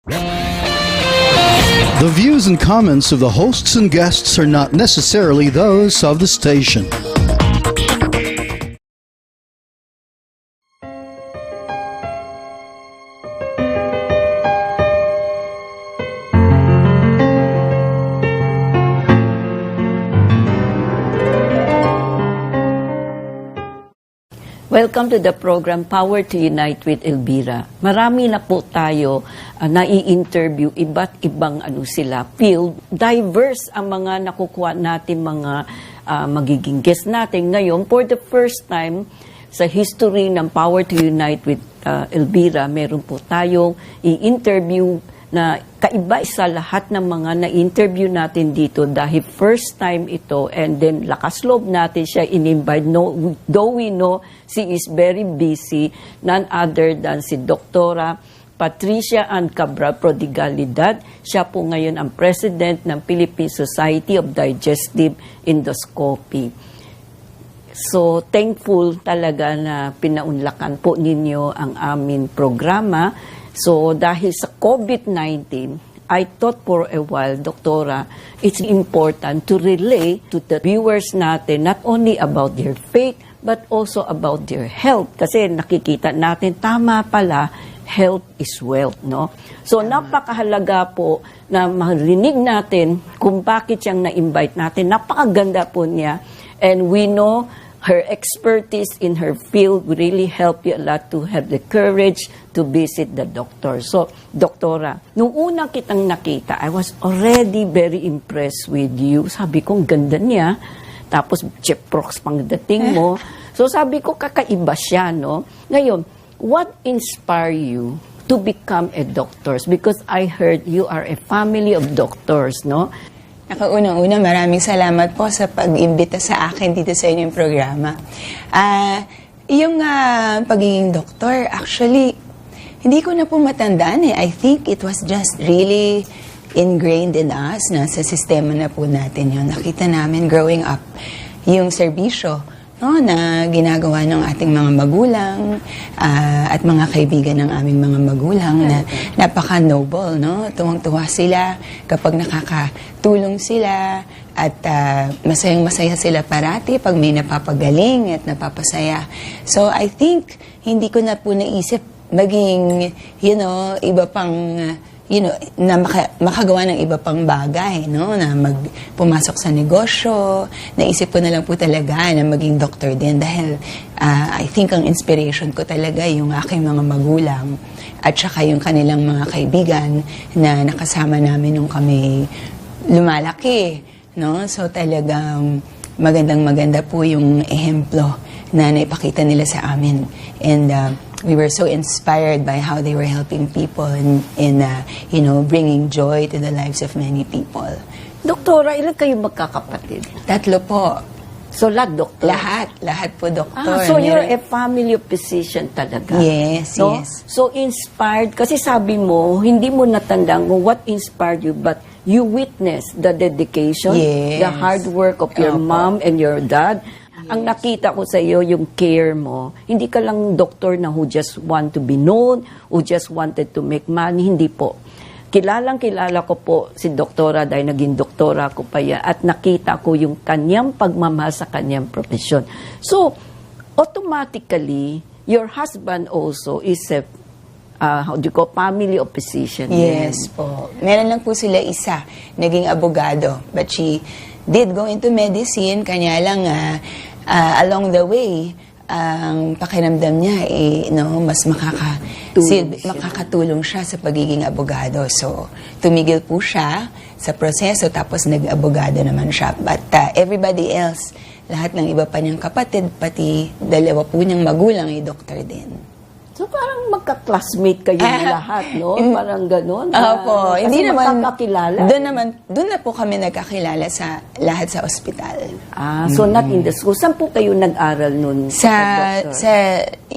The views and comments of the hosts and guests are not necessarily those of the station. Welcome to the program Power to Unite with Elvira. Marami na po tayo nai-interview, iba't ibang field. Diverse ang mga nakukuha natin mga magiging guest natin. Ngayon, for the first time sa history ng Power to Unite with Elvira, meron po tayong i-interview na kaiba sa lahat ng mga na-interview natin dito dahil first time ito, and then lakas loob natin siya in-invite. No, though we know she is very busy, none other than si 𝗨𝗶𝘄𝗲𝗵. Siya po ngayon ang president ng Philippine Society of Digestive Endoscopy. So, thankful talaga na pinaunlakan po ninyo ang aming programa. So, dahil sa COVID-19, I thought for a while, Doktora, it's important to relay to the viewers natin not only about their faith, but also about their health. Kasi nakikita natin, tama pala, health is wealth, no? So, napakahalaga po na marinig natin kung bakit siyang na-invite natin. Napakaganda po niya. And we know her expertise in her field will really help you a lot to have the courage to visit the doctor. So, Doktora, nung unang kitang nakita, I was already very impressed with you. Sabi ko, ganda niya. Tapos, Cheprox pang dating mo. So, sabi ko, kakaiba siya, no? Ngayon, what inspired you to become a doctor? Because I heard you are a family of doctors, no? Unang-una, maraming salamat po sa pag-imbita sa akin dito sa inyong programa. Yung pagiging doktor, actually, hindi ko na po matandaan eh. I think it was just really ingrained in us, na sa sistema na po natin yun. Nakita namin growing up yung serbisyo, no, na ginagawa ng ating mga magulang at mga kaibigan ng aming mga magulang na napaka-noble, no? Tuwang-tuwa sila kapag nakakatulong sila at masayang-masaya sila parati pag may napapagaling at napapasaya. So I think hindi ko na po naisip maging, iba pang na makagawa ng iba pang bagay, no? Na pumasok sa negosyo. Naisip ko na lang po talaga na maging doctor din dahil I think ang inspiration ko talaga yung aking mga magulang at saka yung kanilang mga kaibigan na nakasama namin nung kami lumalaki, no? So talagang magandang-maganda po yung ehemplo na naipakita nila sa amin. And we were so inspired by how they were helping people in bringing joy to the lives of many people. Doktora, ilan kayo magkakapatid? 3 po. So, lahat doktor? Lahat po doktor. So you're a family of physician talaga? Yes, no? yes. So, inspired, kasi sabi mo, hindi mo natandaan kung what inspired you, but you witnessed the dedication, yes, the hard work of your mom and your dad. Ang nakita ko sa iyo, yung care mo, hindi ka lang doktor na who just want to be known, who just wanted to make money, hindi po. Kilalang-kilala ko po si doktora dahil naging doktora ko pa yan at nakita ko yung kanyang pagmamahal sa kanyang profesyon. So, automatically, your husband also is a family of physician. Yes po. Meron lang po sila isa, naging abogado. But she did go into medicine, kanya lang along the way, ang pakiramdam niya mas makakatulong siya sa pagiging abogado. So, tumigil po siya sa proseso tapos nag-abogado naman siya. But everybody else, lahat ng iba pa niyang kapatid, pati 2 po niyang magulang ay doktor din. So parang magka-classmate kayo lahat, no? Parang gano'n. Opo, hindi naman magkakakilala. Doon na po kami nagkakilala sa lahat sa ospital. So not in the school. Saan po kayo nag-aral nun? Sa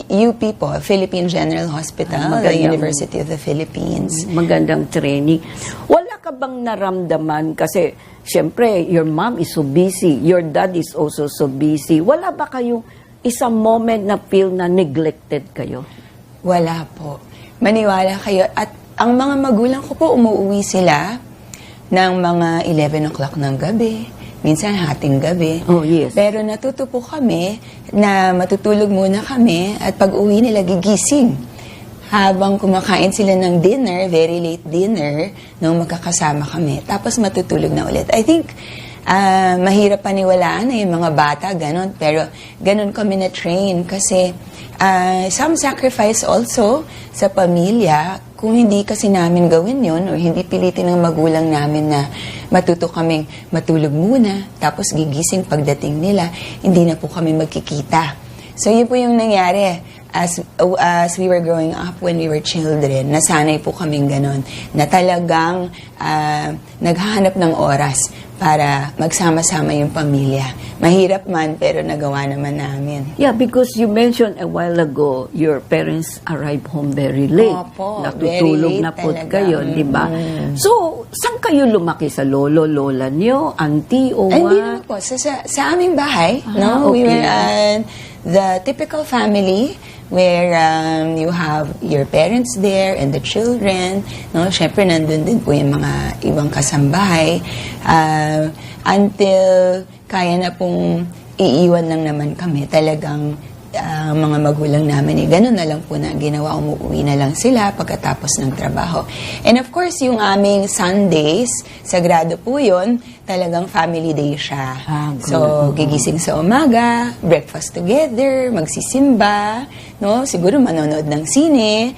UP po, Philippine General Hospital, the University of the Philippines. Magandang training. Wala ka bang naramdaman? Kasi, syempre, your mom is so busy. Your dad is also so busy. Wala ba kayong isang moment na feel na neglected kayo? Wala po. Maniwala kayo. At ang mga magulang ko po, umuwi sila ng mga 11 o'clock ng gabi, minsan hating gabi. Oh, yes. Pero natuto po kami na matutulog muna kami at pag uwi nila gigising. Habang kumakain sila ng dinner, very late dinner, nung magkakasama kami. Tapos matutulog na ulit. I think, mahirap paniwalaan na yung mga bata, ganun. Pero ganun kami na-train kasi some sacrifice also sa pamilya. Kung hindi kasi namin gawin yun or hindi pilitin ng magulang namin na matuto kaming matulog muna tapos gigising pagdating nila, hindi na po kami magkikita. So yun po yung nangyari. As we were growing up when we were children, nasanay po kaming ganon, na talagang naghahanap ng oras para magsama-sama yung pamilya. Mahirap man, pero nagawa naman namin. Yeah, because you mentioned a while ago, your parents arrived home very late. Opo, natutulog very late na po talaga. kayo, di ba? So, saan kayo lumaki? Sa lolo, lola niyo, auntie, o Hindi what? naman po. Sa aming bahay, Ah, we okay. were the typical family where you have your parents there and the children. No? Siyempre, nandun din po yung mga ibang kasambahay. Until kaya na pong iiwan lang naman kami. Talagang mga magulang namin, ganun na lang po na ginawa, umuwi na lang sila pagkatapos ng trabaho. And of course, yung aming Sundays, sagrado po yun, talagang family day siya. So, gigising sa umaga, breakfast together, magsisimba, no? Siguro manonood ng sine,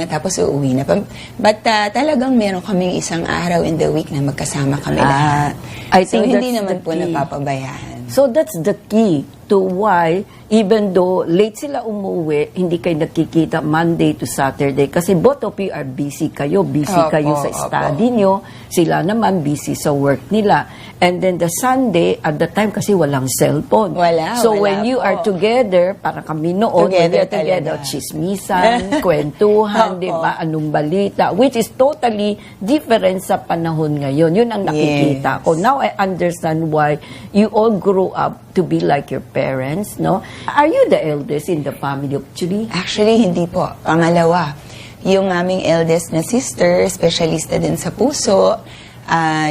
tapos uuwi na. But talagang meron kaming isang araw in the week na magkasama kami lahat. I So, think hindi that's naman the po key. napapabayaan. So that's the key to why even though late sila umuwi, hindi kayo nakikita Monday to Saturday kasi both of you are busy kayo. Busy Opo, kayo sa study nyo. Sila naman busy sa work nila. And then the Sunday, at the time kasi walang cellphone. So wala when you po. are together, para kami noon, when we are together, talaga. chismisan, kwentuhan, Opo. di ba? Anong balita, which is totally different sa panahon ngayon. Yun ang nakikita ko. Now I understand why you all grew up to be like your parents, no? Are you the eldest in the family actually? Actually, hindi po. Pangalawa, yung aming eldest na sister, specialista din sa puso.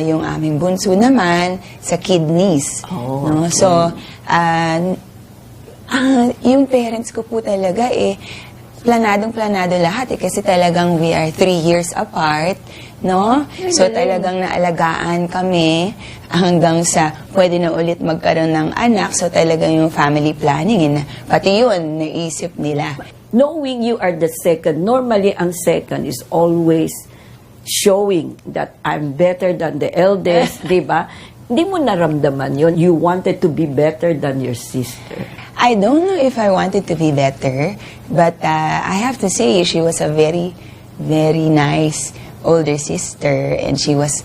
Yung aming bunso naman sa kidneys. Oh, no? okay. So, yung parents ko po talaga planadong-planado lahat kasi talagang we are 3 years apart, no? So talagang naalagaan kami hanggang sa pwede na ulit magkaroon ng anak. So talagang yung family planning, pati yun, naisip nila. Knowing you are the second, normally ang second is always showing that I'm better than the eldest, di ba? Hindi mo naramdaman yun. You wanted to be better than your sister. I don't know if I wanted to be better, but I have to say she was a very, very nice older sister, and she was,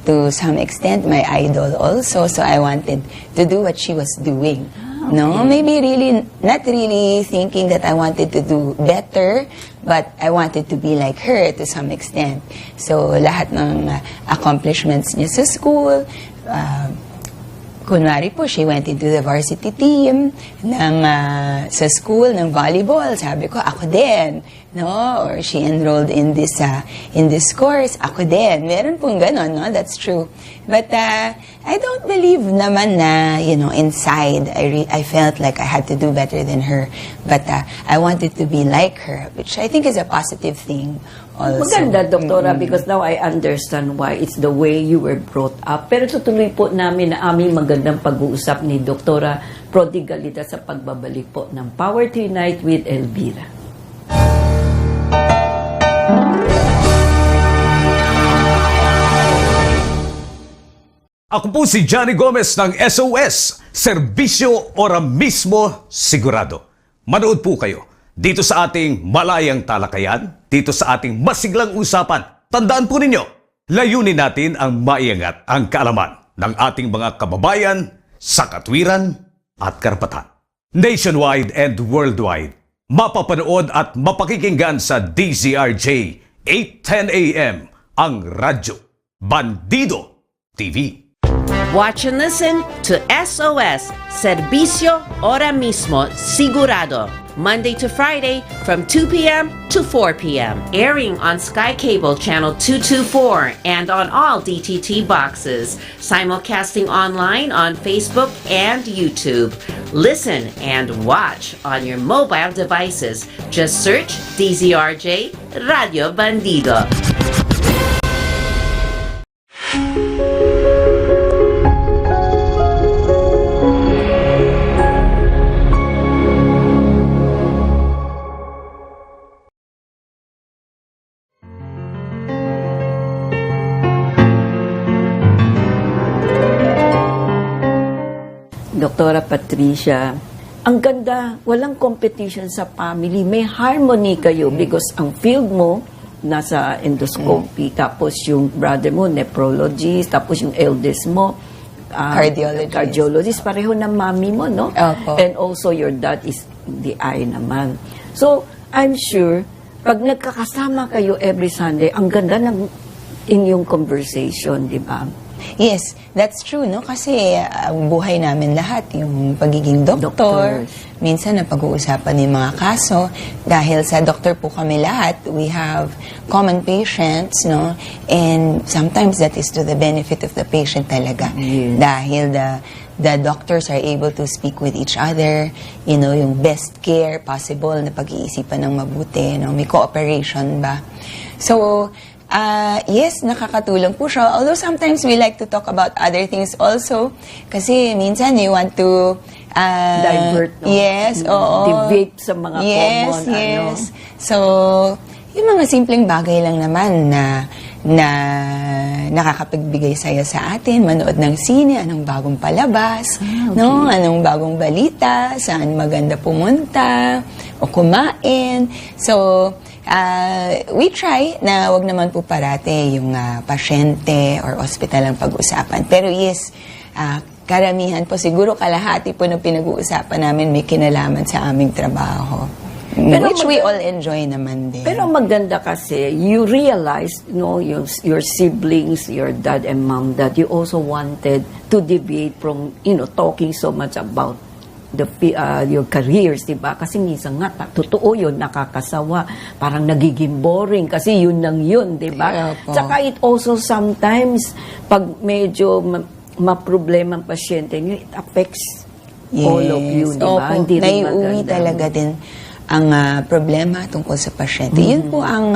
to some extent, my idol also. So I wanted to do what she was doing. No, maybe really, not really thinking that I wanted to do better, but I wanted to be like her to some extent. So lahat ng accomplishments niya sa school, kunwari po, she went into the varsity team sa school ng volleyball. Sabi ko, ako din. No? Or she enrolled in this course. Ako din. Meron pong ganon, no? That's true. But I don't believe naman na, inside, I felt like I had to do better than her. But I wanted to be like her, which I think is a positive thing. Also. Maganda, Doktora, because now I understand why it's the way you were brought up. Pero tutuloy po namin na aming magandang pag-uusap ni Doktora Prodigalita sa pagbabalik po ng Power to Unite with Elvira. Ako po si Johnny Gomez ng SOS, Serbisyo Ora Mismo Sigurado. Manood po kayo dito sa ating malayang talakayan, dito sa ating masiglang usapan. Tandaan po ninyo, layunin natin ang maiangat ang kaalaman ng ating mga kababayan sa katwiran at karapatan. Nationwide and worldwide, mapapanood at mapakikinggan sa DZRJ 8:10 AM ang Radyo Bandido TV. Watch and listen to SOS, Servicio Ahora Mismo Sigurado, Monday to Friday from 2 p.m. to 4 p.m. Airing on Sky Cable Channel 224 and on all DTT boxes. Simulcasting online on Facebook and YouTube. Listen and watch on your mobile devices. Just search DZRJ Radio Bandido. Doktora Patricia, ang ganda, walang competition sa family. May harmony kayo because ang field mo nasa endoscopy, tapos yung brother mo, nephrologist, tapos yung eldest mo, cardiologist. Pareho ng mami mo, no? Opo. And also your dad is the eye naman. So, I'm sure, pag nagkakasama kayo every Sunday, ang ganda ng inyong conversation, di ba? Yes, that's true, no? Kasi ang buhay namin lahat, yung pagiging doktor, minsan na pag-uusapan yung mga kaso, dahil sa doktor po kami lahat, we have common patients, no? And sometimes that is to the benefit of the patient talaga. Yes. Dahil the doctors are able to speak with each other, you know, yung best care possible na pag-iisipan ng mabuti, no? May cooperation ba? So, yes, nakakatulong po siya. Although sometimes we like to talk about other things also. Kasi minsan you want to divert, no? Yes, oo. Debate sa mga common, Yes. So, yung mga simpleng bagay lang naman na nakakapagbigay saya sa atin, manood ng sine, anong bagong palabas, no? Anong bagong balita, saan maganda pumunta, o kumain. So, we try na wag naman po parate yung pasyente or ospital ang pag-usapan. Pero yes, karamihan po, siguro kalahati po ng pinag-uusapan namin may kinalaman sa aming trabaho. Pero which we all enjoy naman din. Pero maganda kasi, you realize, no, your siblings, your dad and mom, that you also wanted to deviate from, talking so much about your careers, di ba? Kasi minsan nga, totoo yun, nakakasawa. Parang nagiging boring kasi yun lang yun, di ba? Tsaka it also sometimes, pag medyo ma-problema ang pasyente nyo, it affects all of you, di ba? Hindi rin naiuwi maganda. talaga din ang problema tungkol sa pasyente. Yun po ang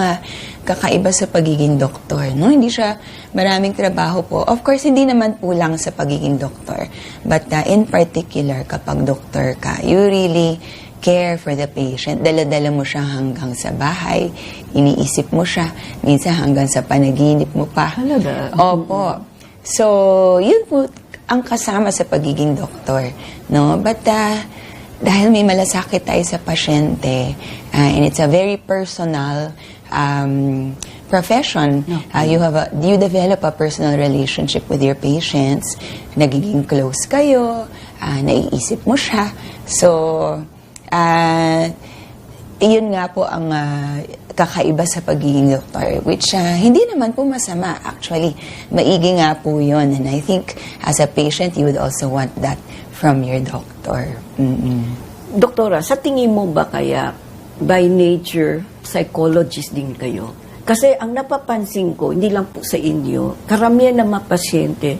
kakaiba sa pagiging doktor. No? Hindi siya maraming trabaho po. Of course, hindi naman po lang sa pagiging doktor. But in particular, kapag doktor ka, you really care for the patient. Dala-dala mo siya hanggang sa bahay. Iniisip mo siya. Minsan hanggang sa panaginip mo pa. Talaga? Opo. So, yun po ang kasama sa pagiging doktor. No? But dahil may malasakit tayo sa pasyente, and it's a very personal profession, you develop a personal relationship with your patients, nagiging close kayo, naiisip mo siya. So, iyon nga po ang kakaiba sa pagiging doktor, which hindi naman po masama. Actually, maigi nga po yun. And I think as a patient, you would also want that from your doctor. Doktora, sa tingin mo ba kaya by nature, psychologist din kayo? Kasi ang napapansin ko, hindi lang po sa inyo, karamihan ng mga pasyente,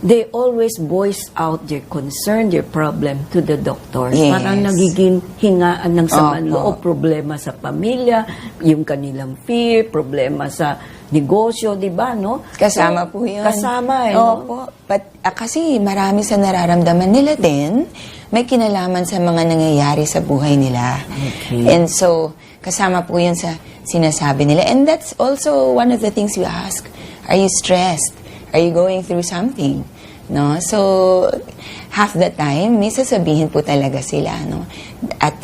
they always voice out their concern, their problem to the doctors. Yes. Parang nagiging hingaan ng saman loob, problema sa pamilya, yung kanilang fear, problema sa negosyo, di ba, no? Kasama po yun. Kasama, Opo. But, kasi marami sa nararamdaman nila din, may kinalaman sa mga nangyayari sa buhay nila. Okay. And so, kasama po yun sa sinasabi nila. And that's also one of the things you ask. Are you stressed? Are you going through something? No? So, half the time, may sasabihin po talaga sila. No? At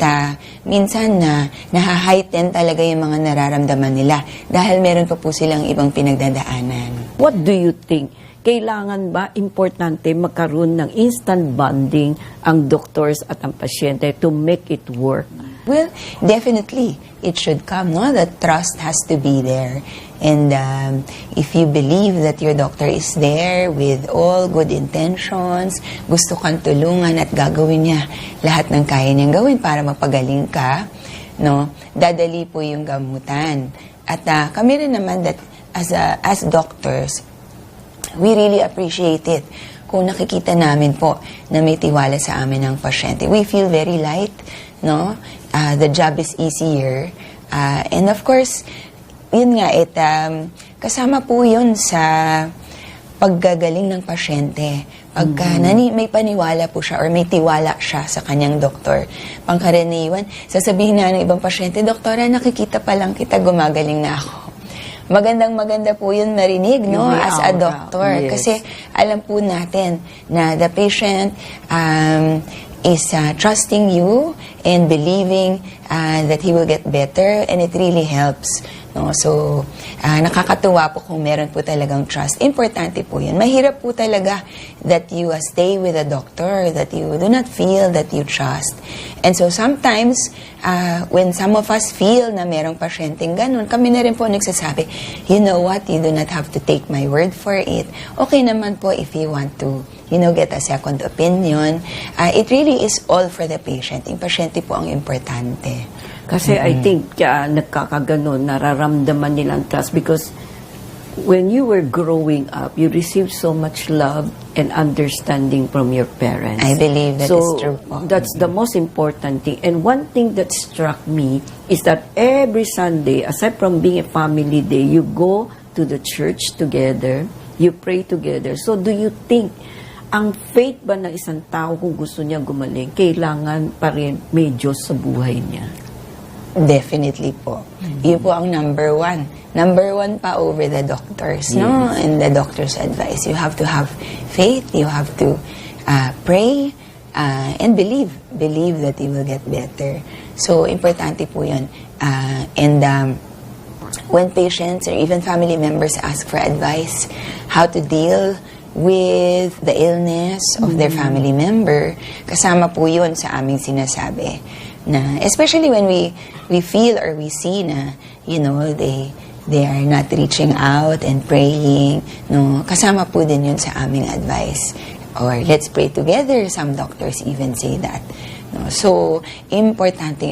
minsan naha-heighten talaga yung mga nararamdaman nila dahil meron pa po silang ibang pinagdadaanan. What do you think? Kailangan ba importante magkaroon ng instant bonding ang doctors at ang pasyente to make it work? Well, definitely, it should come, no? That trust has to be there. And if you believe that your doctor is there with all good intentions, gusto kang tulungan at gagawin niya lahat ng kaya niyang gawin para mapagaling ka, no? Dadali po yung gamutan. At kami rin naman that as doctors, we really appreciate it kung nakikita namin po na may tiwala sa amin ng pasyente. We feel very light, no? The job is easier. And of course, yun nga, kasama po yun sa paggagaling ng pasyente. Pagka may paniwala po siya or may tiwala siya sa kanyang doktor. Pangkaraniwan, sasabihin na ng ibang pasyente, Doktora, nakikita pa lang kita, gumagaling na ako. Magandang-maganda po yun marinig, no, as a doctor. Yes. Kasi alam po natin na the patient is trusting you and believing that he will get better, and it really helps. No? So, nakakatuwa po kung meron po talagang trust. Importante po yun. Mahirap po talaga that you stay with a doctor that you do not feel that you trust. And so, sometimes, when some of us feel na merong pasyenteng ganun, kami na rin po nagsasabi, you know what, you do not have to take my word for it. Okay naman po if you want to, get a second opinion. It really is all for the patient. Yung pasyente po ang importante. Kasi I think nagkakaganon, nararamdaman nilang trust because when you were growing up, you received so much love and understanding from your parents. I believe that is true. That's the most important thing. And one thing that struck me is that every Sunday, aside from being a family day, you go to the church together, you pray together. So do you think ang faith ba ng isang tao kung gusto niya gumaling, kailangan pa rin may Diyos sa buhay niya? Definitely po. Yun po ang number one. Number one pa over the doctors, no? And the doctor's advice. You have to have faith. You have to pray and believe. Believe that you will get better. So, importante po yun. And when patients or even family members ask for advice, how to deal with the illness of their family member, kasama po yun sa aming sinasabi. Na, especially when we feel or we see na, they are not reaching out and praying, no, kasama po din yun sa aming advice. Or let's pray together, some doctors even say that. No? So, importante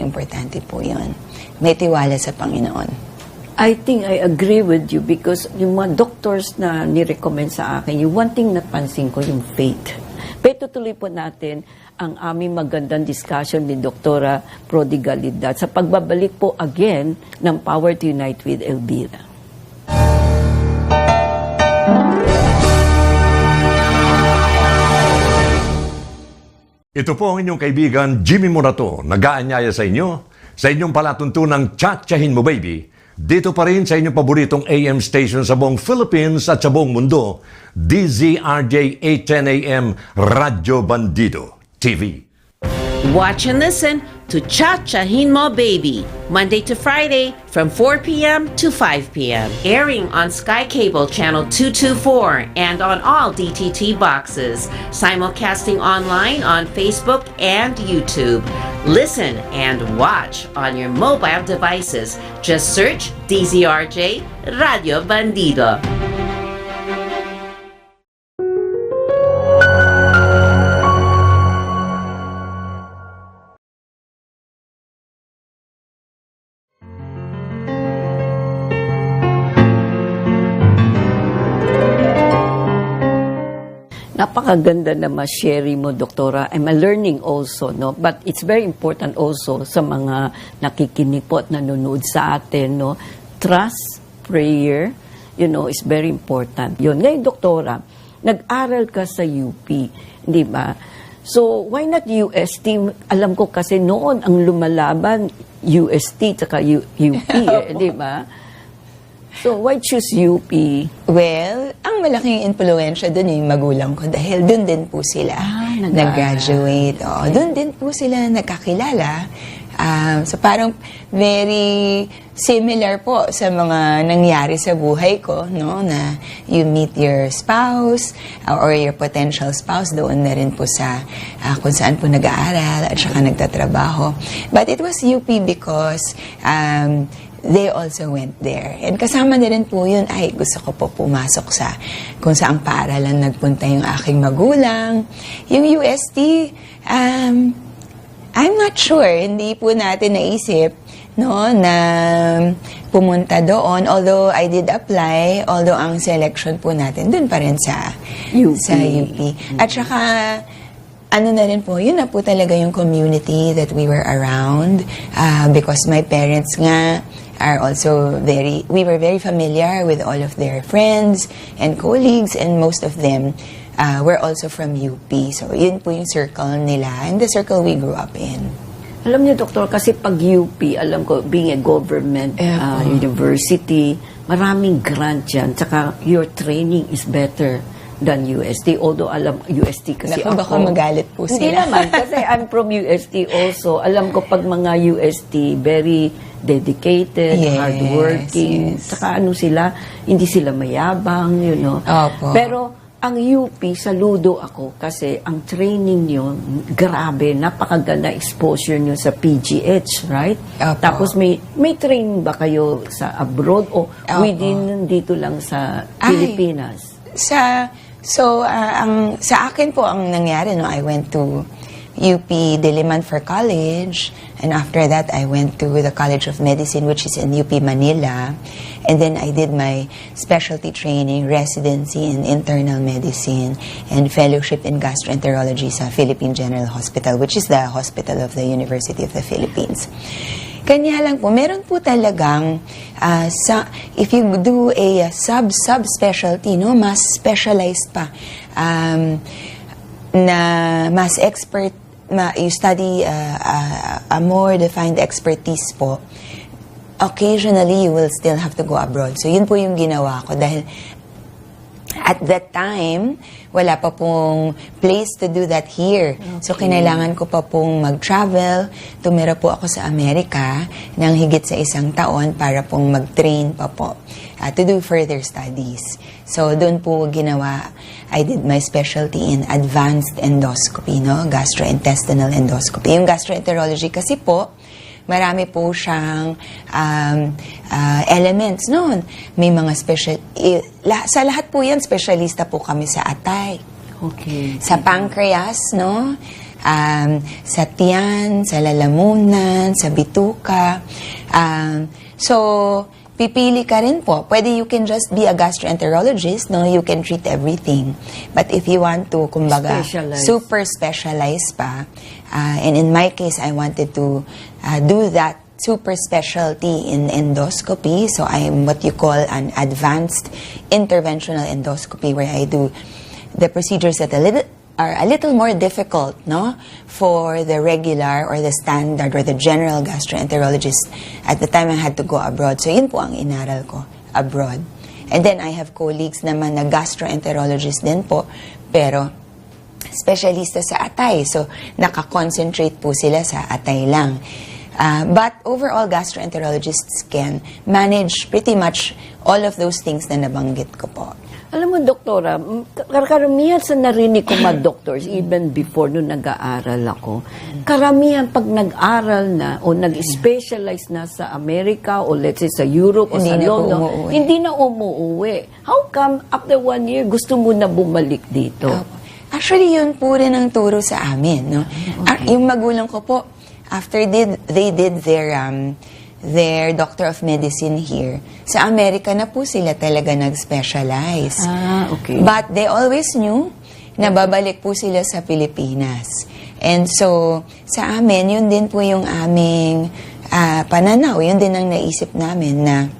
po yun. May tiwala sa Panginoon. I think I agree with you because yung mga doctors na nirecommend sa akin, yung one thing napansin ko, yung faith. Pero tuloy po natin ang aming magandang discussion ni Dr. 𝗶𝗶𝗿 sa pagbabalik po again ng Power to Unite with Elvira. Ito po ang inyong kaibigan Jimmy Morato, nag-aanyaya sa inyo sa inyong palatuntunang 𝗨𝗃𝗃𝗵 Baby. Dito pa rin sa inyong paboritong AM station sa buong Philippines at sa buong mundo, DZRJ 810 AM Radyo Bandido TV. Watch and listen to 𝗨𝗃𝗃𝗵 Baby, Monday to Friday from 4 p.m. to 5 p.m. Airing on Sky Cable Channel 224 and on all DTT boxes. Simulcasting online on Facebook and YouTube. Listen and watch on your mobile devices. Just search DZRJ Radio Bandido. Napakaganda na ma-sharing mo, Doktora. I'm learning also, no? But it's very important also sa mga nakikinig po at nanonood sa atin, no? Trust, prayer, is very important. Yun. Ngayon, Doktora, nag-aral ka sa UP, di ba? So, why not UST? Alam ko kasi noon ang lumalaban, UST tsaka UP, di ba? So, why choose UP? Well, ang malaking influensya doon yung magulang ko dahil doon din po sila nag-graduate. Doon din po sila nagkakilala. So parang very similar po sa mga nangyari sa buhay ko, no? Na you meet your spouse or your potential spouse doon na rin po sa kung saan po nag-aaral at saka nagtatrabaho. But it was UP because they also went there. And kasama na rin po yun, ay gusto ko po pumasok sa kung saang paaralan nagpunta yung aking magulang. Yung UST, I'm not sure. Hindi po natin naisip, no, na pumunta doon. Although I did apply, although ang selection po natin dun pa rin sa UP. Sa UP. At saka, ano na rin po, yun na po talaga yung community that we were around. Because my parents nga are also we were very familiar with all of their friends and colleagues, and most of them were also from UP. So, yun po yung circle nila and the circle we grew up in. Alam niyo, Doktor, kasi pag UP, alam ko, being a government university, maraming grant yan. Tsaka your training is better than UST. Although alam, UST kasi Naku, baka magalit po sila. Hindi naman, kasi I'm from UST also. Alam ko pag mga UST, very dedicated, Yes, hardworking. yes. Tsaka ano sila, hindi sila mayabang, you know. Opo. Pero ang UP, saludo ako kasi ang training nyo, grabe, napakaganda exposure nyo sa PGH, right? Opo. Tapos may training ba kayo sa abroad o Opo. within dito lang sa Pilipinas? Sa akin po ang nangyari, no, I went to UP Diliman for college, and after that I went to the College of Medicine, which is in UP Manila, and then I did my specialty training, residency in internal medicine, and fellowship in gastroenterology sa Philippine General Hospital, which is the hospital of the University of the Philippines. Kanya lang po, meron po talagang, if you do a subspecialty, no, mas specialized pa, na mas expert, you study a more defined expertise po, occasionally you will still have to go abroad. So yun po yung ginawa ko dahil at that time, wala pa pong place to do that here. Okay. So, kinailangan ko pa pong mag-travel. Tumira po ako sa Amerika ng higit sa 1 taon para pong mag-train pa po to do further studies. So, doon po ginawa, I did my specialty in advanced endoscopy, no? Gastrointestinal endoscopy. Yung gastroenterology kasi po, marami po siyang elements noon. May mga sa lahat po yan, specialista po kami sa atay. Okay. Sa pancreas, no? Sa tiyan, sa lalamunan, sa bituka. So, pipili ka rin po. Pwede you can just be a gastroenterologist, no? You can treat everything. But if you want to, kumbaga, super specialized pa, and in my case, I wanted to do that super specialty in endoscopy. So I'm what you call an advanced interventional endoscopy, where I do the procedures that are a little more difficult, no, for the regular or the standard or the general gastroenterologist. At the time, I had to go abroad. So yun po ang inaral ko, abroad. And then I have colleagues naman na gastroenterologist din po, pero specialista sa atay. So nakakoncentrate po sila sa atay lang. But overall, gastroenterologists can manage pretty much all of those things na nabanggit ko po. Alam mo, Doktora, karamihan sa narinig ko mga doctors, even before nung nag-aaral ako, karamihan pag nag-aral na o nag-specialize na sa Amerika o let's say sa Europe o sa London, hindi na umuuwi. How come after 1 year gusto mo na bumalik dito? Actually, yun po rin ang turo sa amin. No? Okay. Yung magulang ko po, after they did their Doctor of Medicine here, sa Amerika na po sila talaga nag-specialize. Okay. But they always knew na babalik po sila sa Pilipinas. And so, sa amin, yun din po yung aming pananaw. Yun din ang naisip namin na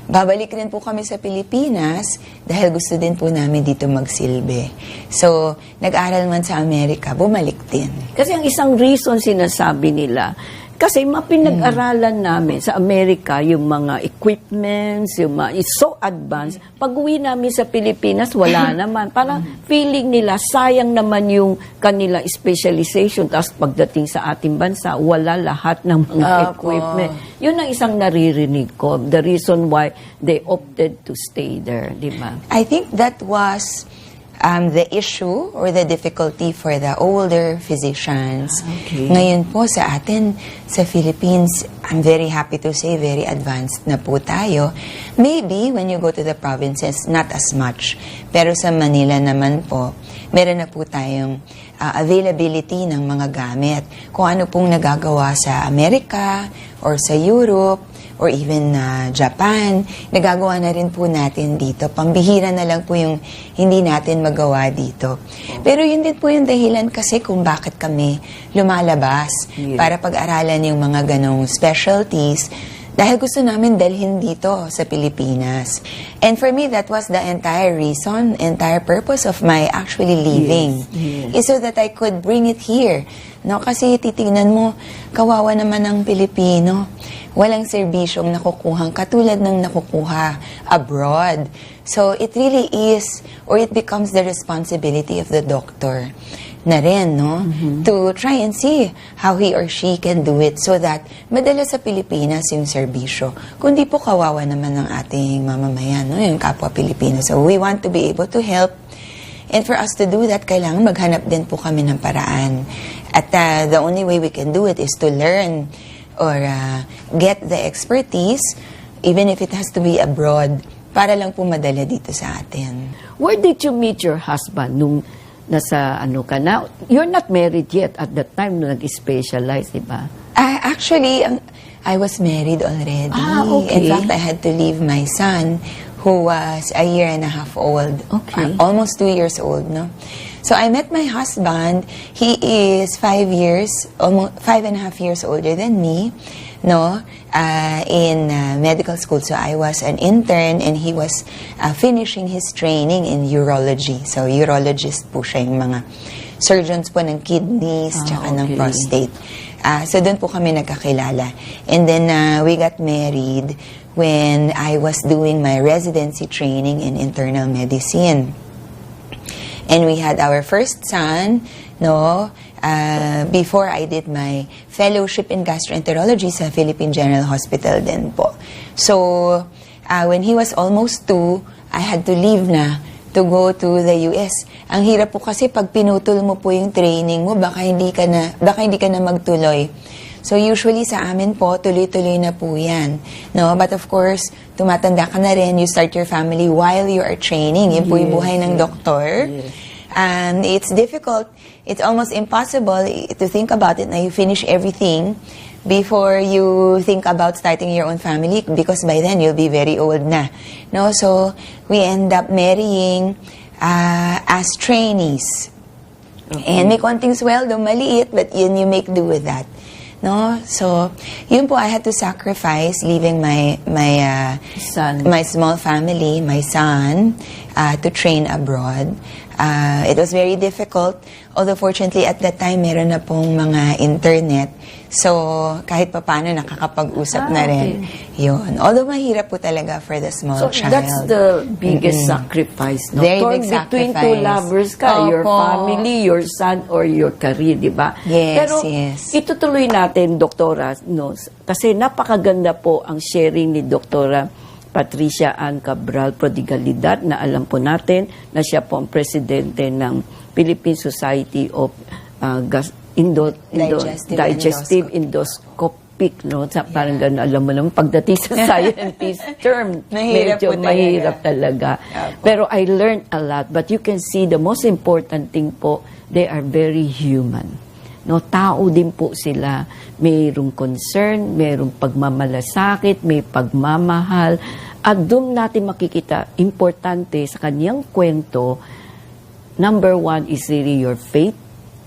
babalik rin po kami sa Pilipinas dahil gusto din po namin dito magsilbi. So, nag-aral man sa Amerika, bumalik din. Kasi ang isang reason sinasabi nila, Kasi mapinag-aralan namin sa Amerika yung mga equipments, yung mga is so advanced. Pag uwi namin sa Pilipinas, wala naman. Parang feeling nila, sayang naman yung kanila specialization. Tapos pagdating sa ating bansa, wala lahat ng mga equipment. Yun ang isang naririnig ko. The reason why they opted to stay there, di ba? I think that was the issue or the difficulty for the older physicians. Okay. Ngayon po sa atin, sa Philippines, I'm very happy to say, very advanced na po tayo. Maybe when you go to the provinces, not as much. Pero sa Manila naman po, meron na po tayong availability ng mga gamit. Kung ano pong nagagawa sa Amerika or sa Europe, or even Japan, nagagawa na rin po natin dito. Pambihira na lang po yung hindi natin magawa dito. Pero yun din po yung dahilan kasi kung bakit kami lumalabas para pag-aralan yung mga ganong specialties dahil gusto namin dalhin dito sa Pilipinas. And for me, that was the entire reason, entire purpose of my actually leaving. Is so that I could bring it here. No, kasi titingnan mo, kawawa naman ng Pilipino. Walang serbisyong nakukuhang katulad ng nakukuha abroad. So it really is, or it becomes the responsibility of the doctor na rin, no? To try and see how he or she can do it so that madala sa Pilipinas yung serbisyo. Kundi po kawawa naman ng ating mamamayan, no? Yung kapwa Pilipino. So we want to be able to help. And for us to do that, kailangan maghanap din po kami ng paraan. At the only way we can do it is to learn or get the expertise, even if it has to be abroad, para lang po madala dito sa atin. Where did you meet your husband nung nasa ano ka na? You're not married yet at that time nung nag-specialize, di ba? Actually, I was married already. Okay. In fact, I had to leave my son, who was a year and a half old. Okay. Almost 2 years old, no? So I met my husband. He is 5 years, almost 5.5 years older than me, no? In medical school. So I was an intern and he was finishing his training in urology. So urologist po siya, yung mga surgeons po ng kidneys tsaka ng prostate. So doon po kami nagkakilala. And then we got married when I was doing my residency training in internal medicine. And we had our first son, no, before I did my fellowship in gastroenterology sa Philippine General Hospital din po. So, when he was almost 2, I had to leave na to go to the US. Ang hirap po kasi pag pinutol mo po yung training mo, baka hindi ka na magtuloy. So usually sa amin po, tuloy-tuloy na po yan. No? But of course, tumatanda ka na rin, you start your family while you are training. Yun po yung buhay ng doktor. And it's difficult, it's almost impossible to think about it na you finish everything before you think about starting your own family because by then you'll be very old na. No? So we end up marrying as trainees. And may konting sweldo, maliit, but yun you make do with that. No, so yun po, I had to sacrifice leaving my small family, my son, to train abroad. It was very difficult, although fortunately at that time meron na pong mga internet. So kahit papaano nakakapag-usap na rin. Yun. Although mahirap po talaga for the small child. So that's the biggest sacrifice, no? Very Torn big between sacrifice. two lovers ka, your Opo. family, your son, or your career, di ba? Yes, Pero yes. itutuloy natin, Doktora, no? Kasi napakaganda po ang sharing ni Doktora 𝗣ცი𝘄𝗲𝗿 Prodigalidad na alam po natin na siya po ang presidente ng Philippine Society of Digestive Endoscopic, no? Parang gano'n, alam mo naman, pagdating sa scientist term, medyo mahirap talaga. Pero I learned a lot, but you can see the most important thing po, they are very human. No, tao din po sila. Mayroong concern, mayroong pagmamalasakit, may pagmamahal. At doon natin makikita, importante sa kanyang kwento, number 1 is really your faith.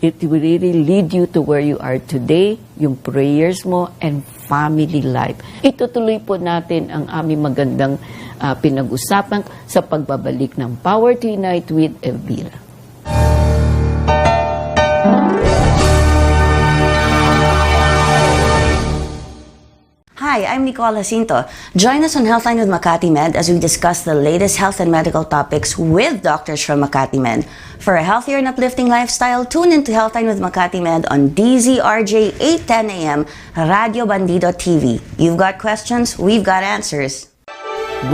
It will really lead you to where you are today, yung prayers mo, and family life. Itutuloy po natin ang aming magandang pinag-usapan sa pagbabalik ng Power to Unite with Elvira. Hi, I'm 𝗨𝗶𝘁𝗶𝗿. Join us on Healthline with 𝗏 as we discuss the latest health and medical topics with doctors from 𝗏. For a healthier and uplifting lifestyle, tune into Healthline with 𝗏 on DZRJ 8:10 a.m. Radio Bandido TV. You've got questions, we've got answers.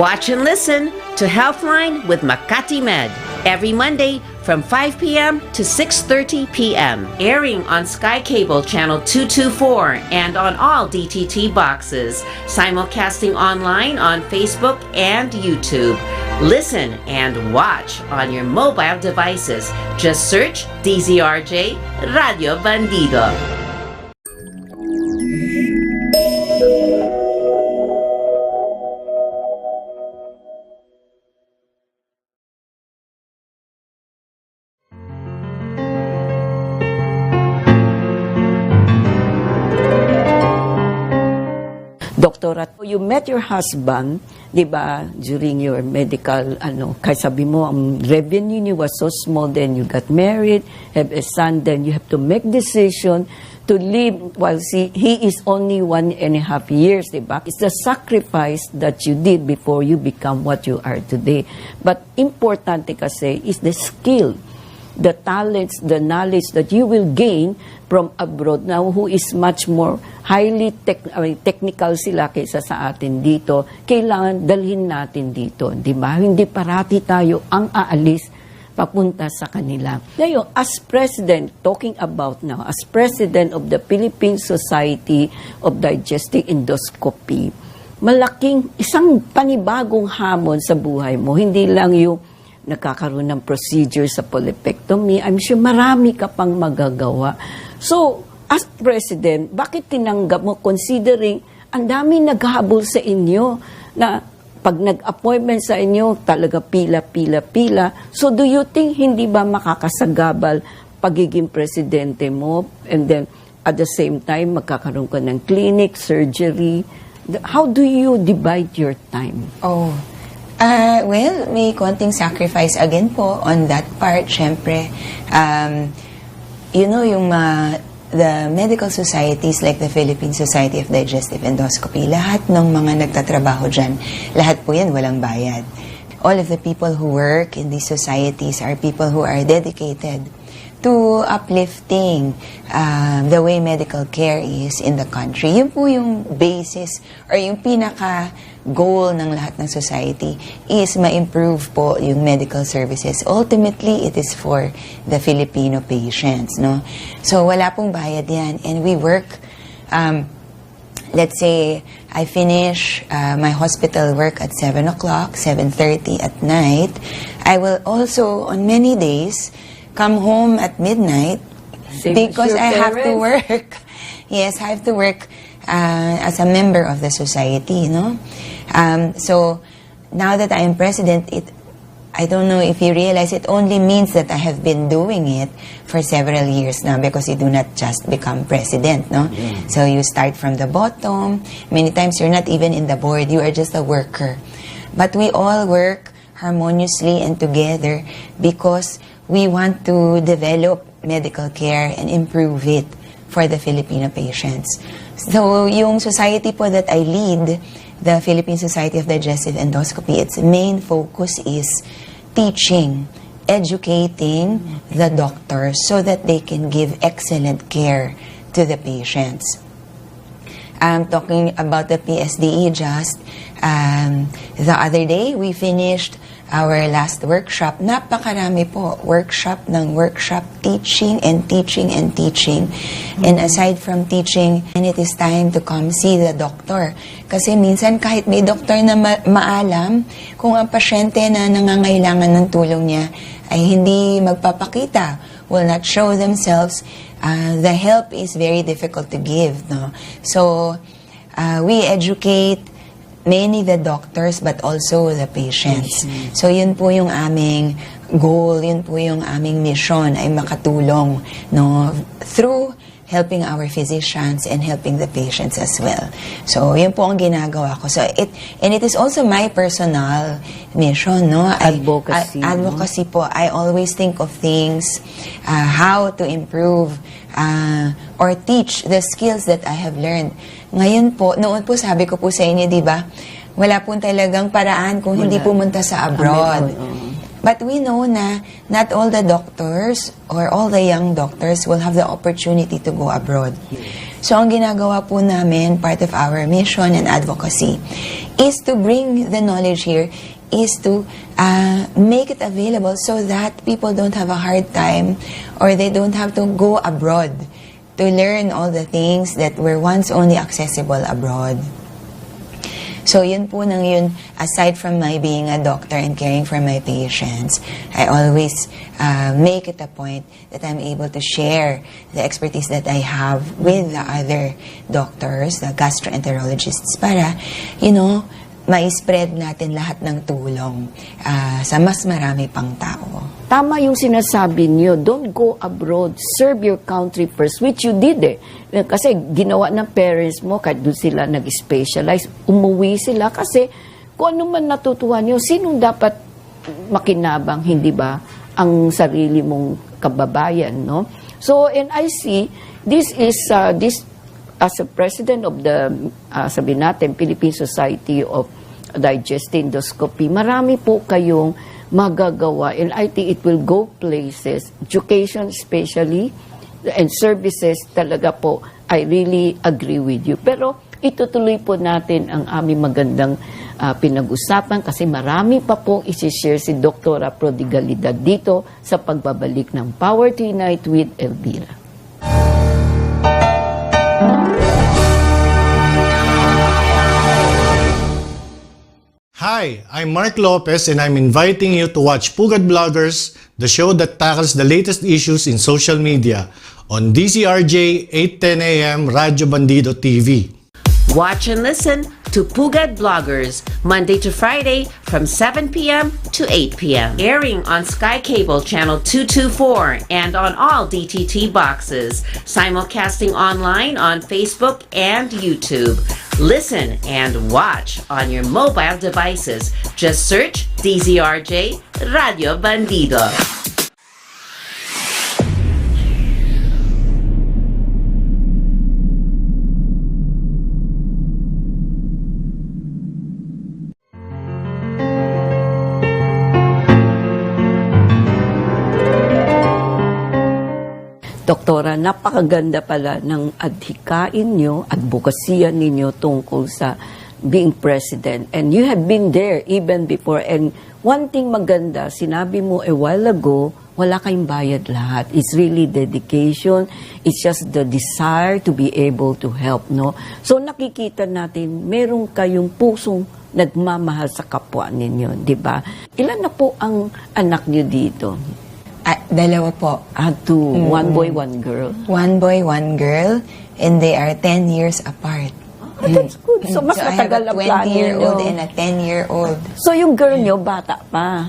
Watch and listen to Healthline with 𝗏 every Monday from 5 p.m. to 6:30 p.m. Airing on Sky Cable Channel 224 and on all DTT boxes. Simulcasting online on Facebook and YouTube. Listen and watch on your mobile devices. Just search DZRJ Radio Bandido. Doktora, you met your husband, di ba, during your medical, kaya sabi mo, ang revenue niyo was so small, then you got married, have a son, then you have to make decision to live while he is only 1.5 years, di ba? It's the sacrifice that you did before you become what you are today. But importante kasi is the skill, the talents, the knowledge that you will gain from abroad now, who is much more highly technical sila kaysa sa atin dito. Kailangan dalhin natin dito, di ba? Hindi parati tayo ang aalis papunta sa kanila. Ngayon, as president, talking about now, as president of the Philippine Society of Digestive Endoscopy, malaking isang panibagong hamon sa buhay mo. Hindi lang yung nagkakaroon ng procedure sa polypectomy. I'm sure marami ka pang magagawa. So, as president, bakit tinanggap mo, considering ang dami naghahabol sa inyo na pag nag-appointment sa inyo, talaga pila. So, do you think hindi ba makakasagabal pagiging presidente mo, and then at the same time, magkakaroon ka ng clinic, surgery? How do you divide your time? Well, may konting sacrifice again po on that part, syempre. Yung the medical societies like the Philippine Society of Digestive Endoscopy, lahat ng mga nagtatrabaho dyan, lahat po yan walang bayad. All of the people who work in these societies are people who are dedicated to uplifting the way medical care is in the country. Yun po yung basis or yung pinaka-goal ng lahat ng society is ma-improve po yung medical services. Ultimately, it is for the Filipino patients, no? So, wala pong bayad yan. And we work, let's say, I finish my hospital work at 7 o'clock, 7:30 at night. I will also, on many days, come home at midnight because I have to work. Yes, I have to work as a member of the society, no? So, now that I am president, I don't know if you realize, it only means that I have been doing it for several years now, because you do not just become president, no? Yeah. So, you start from the bottom. Many times, you're not even in the board. You are just a worker. But we all work harmoniously and together because we want to develop medical care and improve it for the Filipino patients. So, yung society po that I lead, the Philippine Society of Digestive Endoscopy, its main focus is teaching, educating the doctors so that they can give excellent care to the patients. Talking about the PSDE just, the other day, we finished our last workshop. Napakarami po. Workshop, teaching and teaching and teaching. And aside from teaching, and it is time to come see the doctor. Kasi minsan kahit may doctor na maalam, kung ang pasyente na nangangailangan ng tulong niya ay hindi magpapakita, will not show themselves, the help is very difficult to give, no? So, we educate mainly the doctors but also the patients. So yun po yung aming goal, yun po yung aming mission, ay makatulong, no, through helping our physicians and helping the patients as well. So yun po ang ginagawa ko. So it is also my personal mission, no? Advocacy po. I always think of things, how to improve or teach the skills that I have learned. Ngayon po, noon po sabi ko po sa inyo, di ba, wala po talagang paraan kung hindi pumunta sa abroad. But we know na not all the doctors or all the young doctors will have the opportunity to go abroad. So ang ginagawa po namin, part of our mission and advocacy, is to bring the knowledge here, is to make it available so that people don't have a hard time or they don't have to go abroad to learn all the things that were once only accessible abroad. So yun po nang yun, aside from my being a doctor and caring for my patients, I always make it a point that I'm able to share the expertise that I have with the other doctors, the gastroenterologists, para, you know, ma-spread natin lahat ng tulong sa mas marami pang tao. Tama yung sinasabi niyo, don't go abroad, serve your country first, which you did eh. Kasi ginawa ng parents mo, kahit doon sila nag-specialize, umuwi sila kasi kung ano man natutuhan niyo, sinong dapat makinabang, hindi ba, ang sarili mong kababayan, no? So, and I see, this is, as a president of the, sabi natin, Philippine Society of Digestive Endoscopy, marami po kayong magagawa, and I think it will go places, education especially, and services talaga po, I really agree with you. Pero itutuloy po natin ang aming magandang pinag-usapan kasi marami pa pong isi-share si Dr. Prodigalidad dito sa pagbabalik ng Power to Unite with Elvira. Hi, I'm Mark Lopez and I'm inviting you to watch Pugad Bloggers, the show that tackles the latest issues in social media on DCRJ 8:10 AM Radyo Bandido TV. Watch and listen to Pugad Bloggers, Monday to Friday from 7 p.m. to 8 p.m. Airing on Sky Cable Channel 224 and on all DTT boxes. Simulcasting online on Facebook and YouTube. Listen and watch on your mobile devices. Just search DZRJ Radio Bandido. Doktora, napakaganda pala ng adhikain nyo, advokasya ninyo tungkol sa being president. And you have been there even before. And one thing maganda, sinabi mo a while ago, wala kayong bayad lahat. It's really dedication. It's just the desire to be able to help, no? So nakikita natin, meron kayong pusong nagmamahal sa kapwa ninyo, di ba? Ilan na po ang anak niyo dito? Dalawa po. Two. One boy, one girl. One boy, one girl, and they are 10 years apart. Oh, that's good. So, mas matagal ang plano nyo. I have a 20-year-old and a 10-year-old. So, yung girl nyo, bata pa.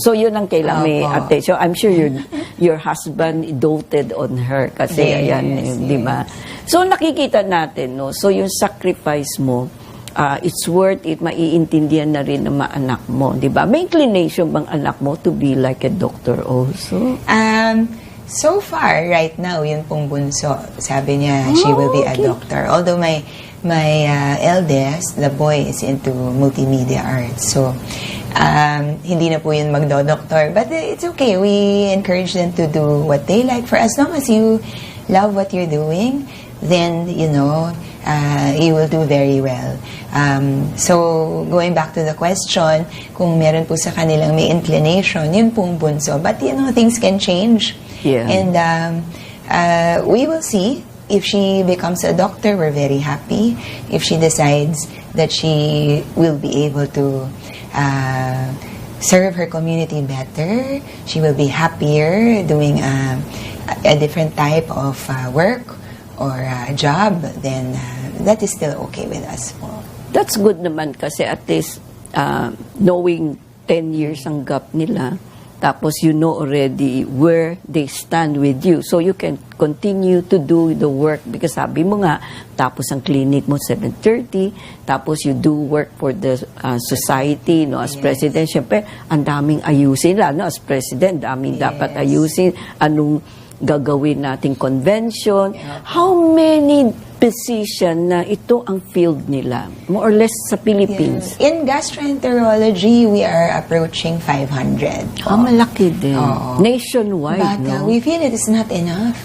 So, yun ang kailangan may attention. I'm sure your husband doted on her. Kasi, Yes, ayan, di ba? So, nakikita natin, no? So, yung sacrifice mo, it's worth it, maiintindihan na rin ng mga anak mo, di ba? May inclination bang anak mo to be like a doctor also? So far, right now, yun pong bunso. Sabi niya, she will be a doctor. Although my eldest, the boy, is into multimedia arts. So, hindi na po yun magdo-doctor. But it's okay. We encourage them to do what they like. For as long as you love what you're doing, then, you know, you will do very well. So, going back to the question, kung meron po sa kanilang may inclination, yun pong bunso. But, you know, things can change. Yeah. And we will see. If she becomes a doctor, we're very happy. If she decides that she will be able to serve her community better, she will be happier doing a different type of work or job, then that is still okay with us po. That's good naman kasi at least knowing 10 years ang gap nila, tapos you know already where they stand with you. So you can continue to do the work because sabi mo nga, tapos ang clinic mo 7:30, tapos you do work for the society, no, as president. Siyempre, ang daming ayusin, no, as president, daming dapat ayusin. Anong gagawin nating convention? How many physician na ito ang field nila, more or less sa Philippines? In gastroenterology, we are approaching 500. Malaki din. Oo. Nationwide, But no? we feel it is not enough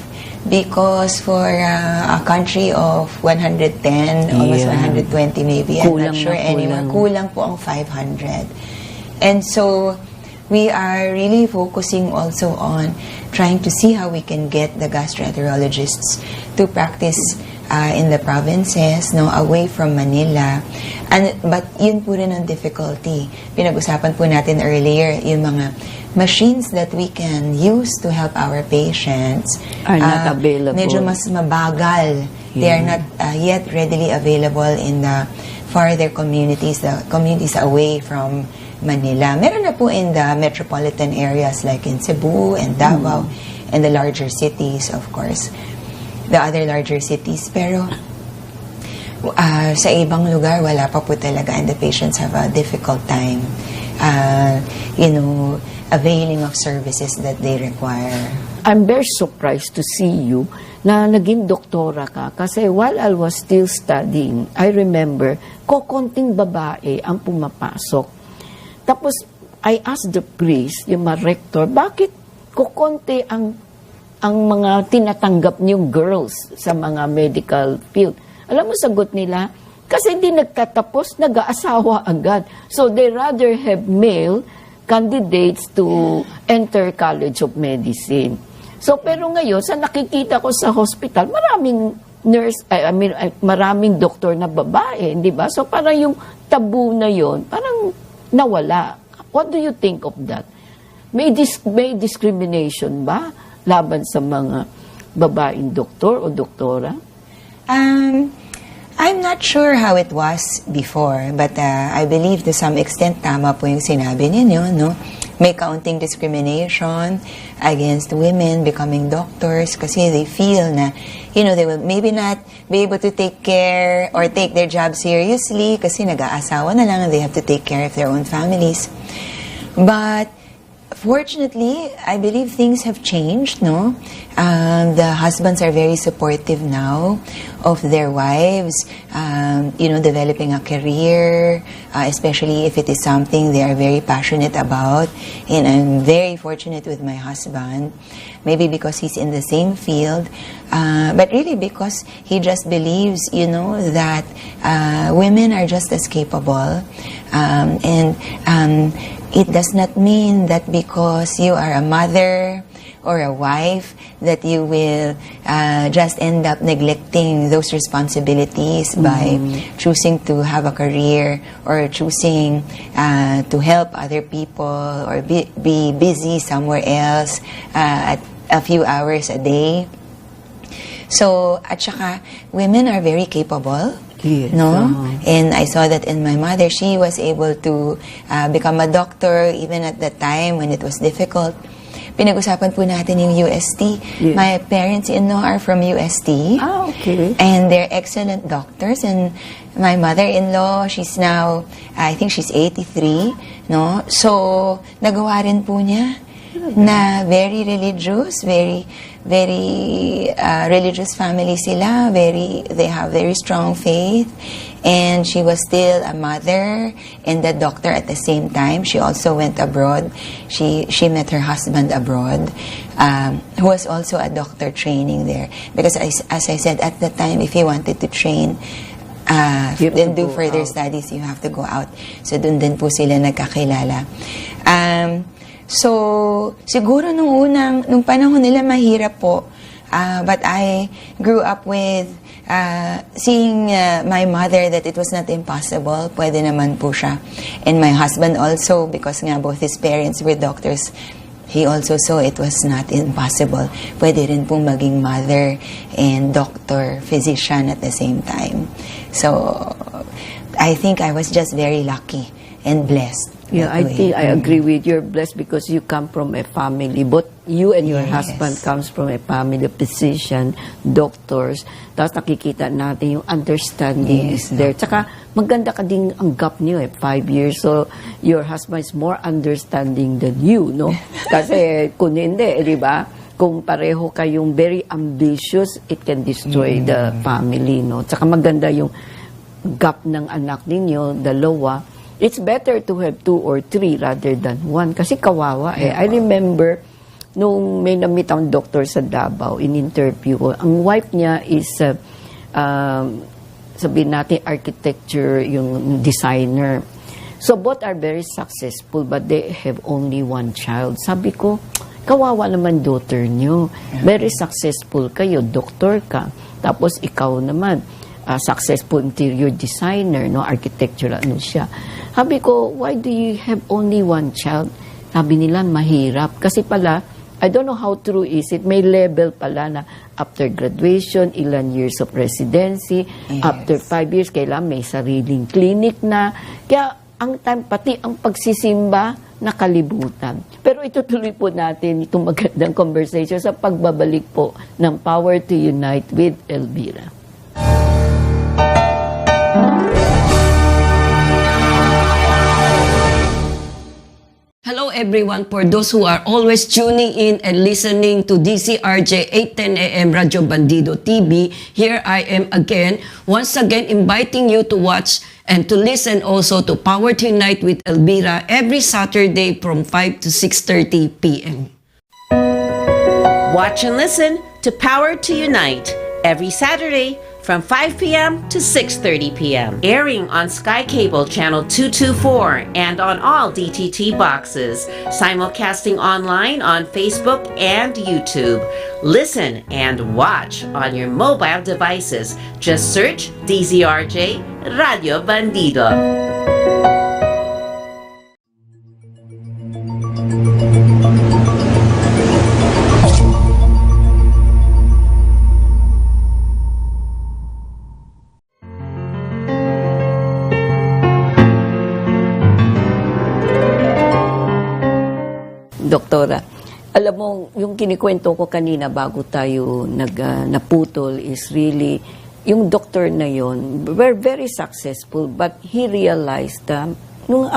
because for a country of 110, almost Yeah. 120 maybe, I'm Kulang not sure na anymore, kulang. kulang po ang 500. And so, we are really focusing also on trying to see how we can get the gastroenterologists to practice in the provinces, no, away from Manila. But yun po rin ang difficulty. Pinag-usapan po natin earlier, yung mga machines that we can use to help our patients Are not available. Medyo mas mabagal. They are not yet readily available in the farther communities, the communities away from Manila. Meron na po in the metropolitan areas like in Cebu and Davao and the larger cities, of course. The other larger cities. Pero sa ibang lugar, wala pa po talaga, and the patients have a difficult time, availing of services that they require. I'm very surprised to see you na naging doktora ka. Kasi while I was still studying, I remember, kokonting babae ang pumapasok. Tapos, I asked the priest, yung mga rector, bakit kokonti ang mga tinatanggap niyong girls sa mga medical field? Alam mo, sagot nila, kasi hindi nagtatapos, nag-aasawa agad. So, they rather have male candidates to enter College of Medicine. So, pero ngayon, sa nakikita ko sa hospital, maraming nurse, maraming doktor na babae, di ba? So, parang yung tabu na yon, parang nawala. What do you think of that? May discrimination ba laban sa mga babaeng doktor o doktora? I'm not sure how it was before, but I believe to some extent tama po yung sinabi ninyo, no? May kaunting discrimination against women becoming doctors kasi they feel na, they will maybe not be able to take care or take their job seriously kasi nag-aasawa na lang and they have to take care of their own families. But fortunately, I believe things have changed, no? The husbands are very supportive now of their wives, developing a career, especially if it is something they are very passionate about. And I'm very fortunate with my husband, maybe because he's in the same field, but really because he just believes, that women are just as capable, and it does not mean that because you are a mother or a wife that you will just end up neglecting those responsibilities by choosing to have a career or choosing to help other people or be busy somewhere else at a few hours a day. So, at saka, women are very capable. Yes. No? And I saw that in my mother. She was able to become a doctor even at the time when it was difficult. Pinag-usapan po natin yung UST. Yes. My parents-in-law are from UST. Okay. And they're excellent doctors. And my mother-in-law, she's now, I think she's 83. No? So, nagawa rin po niya na very religious, very religious family sila, they have very strong faith, and she was still a mother and a doctor at the same time. She also went abroad. She met her husband abroad, who was also a doctor training there. Because as I said, at the time, if you wanted to train, then do further studies, you have to go out. So dun din po sila nagkakilala. So, siguro nung panahon nila mahirap po. But I grew up with seeing my mother that it was not impossible. Pwede naman po siya. And my husband also, because nga both his parents were doctors, he also saw it was not impossible. Pwede rin pong maging mother and doctor, physician at the same time. So, I think I was just very lucky and blessed. Yeah, I think I agree with you. You're blessed because you come from a family. Both you and your husband comes from a family of physician, doctors. Tapos nakikita natin yung understanding is there. Tsaka maganda ka din ang gap niyo 5 years. So your husband is more understanding than you, no? Kasi kung hindi, di ba? kung pareho kayong very ambitious, it can destroy the family, no? Tsaka maganda yung gap ng anak ninyo, dalawa. It's better to have 2 or 3 rather than 1 kasi kawawa eh. I remember nung may namit ang doktor sa Davao in interview ko, ang wife niya is sabihin natin architecture, yung designer. So both are very successful but they have only 1 child. Sabi ko, kawawa naman daughter niyo. Very successful kayo, doktor ka. Tapos ikaw naman, successful interior designer, no, architecture, ano siya. Sabi ko, why do you have only 1 child? Sabi nila, mahirap. Kasi pala, I don't know how true is it, may level pala na after graduation, ilan years of residency, after 5 years, kailangan may sariling clinic na. Kaya, ang time, pati ang pagsisimba, nakalibutan. Pero itutuloy po natin itong magandang conversation sa pagbabalik po ng Power to Unite with Elvira. Hello everyone, for those who are always tuning in and listening to DCRJ 810 AM Radio Bandido TV, here I am again, once again inviting you to watch and to listen also to Power to Unite with Elvira every Saturday from 5 to 6:30 p.m. Watch and listen to Power to Unite every Saturday from 5 p.m. to 6:30 p.m. Airing on Sky Cable Channel 224 and on all DTT boxes. Simulcasting online on Facebook and YouTube. Listen and watch on your mobile devices. Just search DZRJ Radio Bandido. Doktora, alam mo, yung kinikwento ko kanina bago tayo naputol is really, yung doktor na yon, were very successful but he realized nung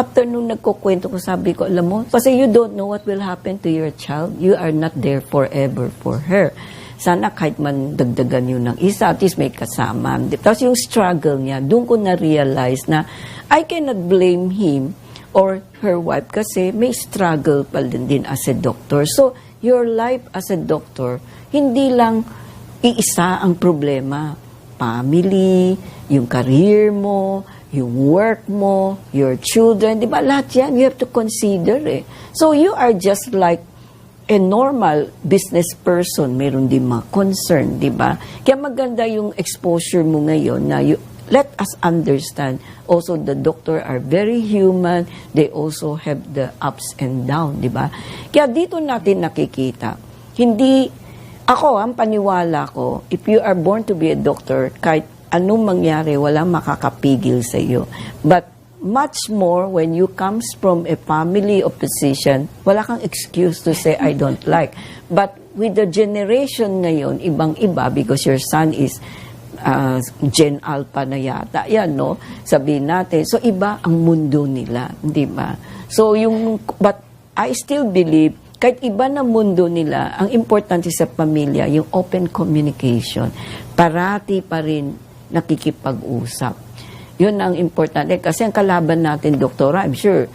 nagkukwento ko, sabi ko, alam mo, kasi you don't know what will happen to your child. You are not there forever for her. Sana kahit man dagdagan yun ng isa, at least may kasama. Tapos yung struggle niya, doon ko na-realize na I cannot blame him or her wife kasi may struggle pa din as a doctor. So, your life as a doctor, hindi lang iisa ang problema. Family, yung career mo, yung work mo, your children, di ba? Lahat yan, you have to consider eh. So, you are just like a normal business person. Meron din mga concern, di ba? Kaya maganda yung exposure mo ngayon na let us understand also the doctor are very human. They also have the ups and downs, di ba? Kaya dito natin nakikita, hindi, ako, ang paniwala ko, if you are born to be a doctor, kahit anong mangyari, walang makakapigil sa iyo. But much more when you comes from a family of physician, wala kang excuse to say, I don't like. But with the generation ngayon, ibang-iba, because your son is Gen Alpha na yata, yan, no? Sabihin natin. So, iba ang mundo nila, di ba? So, but I still believe, kahit iba na mundo nila, ang importante sa pamilya, yung open communication. Parati pa rin nakikipag-usap. Yun ang importante. Kasi ang kalaban natin, doktora, I'm sure,